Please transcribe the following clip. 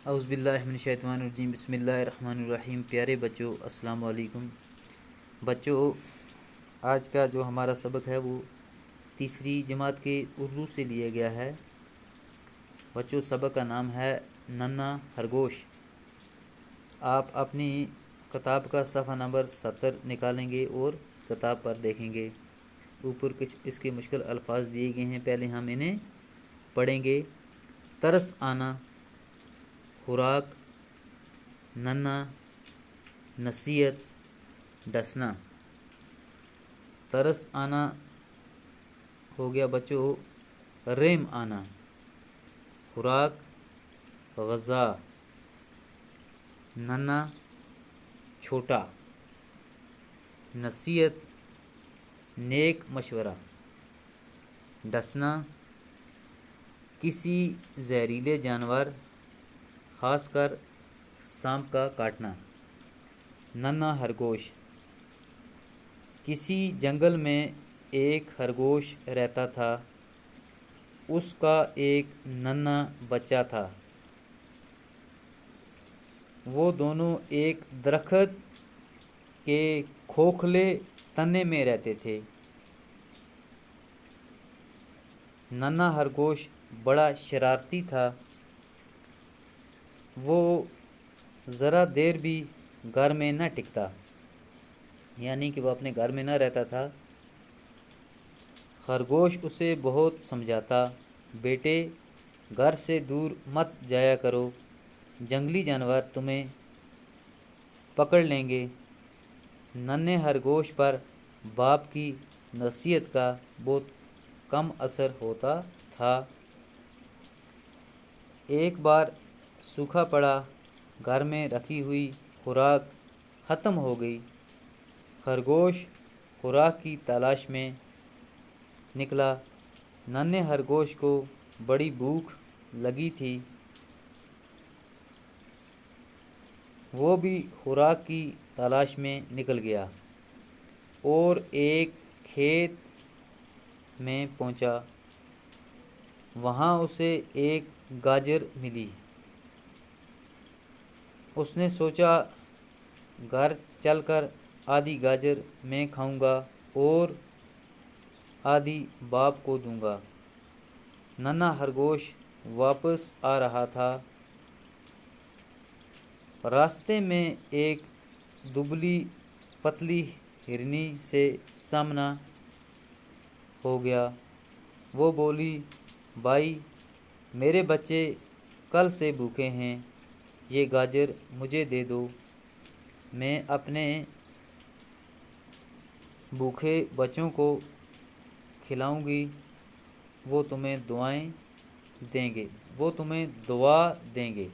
اعوذ باللہ من الشیطان الرجیم، بسم اللہ الرحمن الرحیم۔ پیارے بچوں، السلام علیکم۔ بچوں، آج کا جو ہمارا سبق ہے وہ تیسری جماعت کے اردو سے لیا گیا ہے۔ بچوں، سبق کا نام ہے ننھا خرگوش۔ آپ اپنی کتاب کا صفحہ نمبر 70 نکالیں گے اور کتاب پر دیکھیں گے۔ اوپر کچھ اس کے مشکل الفاظ دیے گئے ہیں، پہلے ہم انہیں پڑھیں گے۔ ترس آنا، خوراک، ننھا، نصیحت، ڈسنا۔ ترس آنا ہو گیا بچوں رحم آنا، خوراک غذا، ننھا چھوٹا، نصیحت نیک مشورہ، ڈسنا کسی زہریلے جانور خاص کر سانپ کا کاٹنا۔ ننھا خرگوش، کسی جنگل میں ایک خرگوش رہتا تھا، اس کا ایک ننھا بچہ تھا۔ وہ دونوں ایک درخت کے کھوکھلے تنے میں رہتے تھے۔ ننھا خرگوش بڑا شرارتی تھا، وہ ذرا دیر بھی گھر میں نہ ٹکتا، یعنی کہ وہ اپنے گھر میں نہ رہتا تھا۔ خرگوش اسے بہت سمجھاتا، بیٹے گھر سے دور مت جایا کرو، جنگلی جانور تمہیں پکڑ لیں گے۔ ننھے خرگوش پر باپ کی نصیحت کا بہت کم اثر ہوتا تھا۔ ایک بار سوکھا پڑا، گھر میں رکھی ہوئی خوراک ختم ہو گئی۔ خرگوش خوراک کی تلاش میں نکلا۔ ننھے خرگوش کو بڑی بھوک لگی تھی، وہ بھی خوراک کی تلاش میں نکل گیا اور ایک کھیت میں پہنچا۔ وہاں اسے ایک گاجر ملی۔ اس نے سوچا گھر چل کر آدھی گاجر میں کھاؤں گا اور آدھی باپ کو دوں گا۔ ننھا خرگوش واپس آ رہا تھا، راستے میں ایک دبلی پتلی ہرنی سے سامنا ہو گیا۔ وہ بولی، بھائی میرے بچے کل سے بھوکے ہیں، یہ گاجر مجھے دے دو، میں اپنے بھوکے بچوں کو کھلاؤں گی، وہ تمہیں دعا دیں گے۔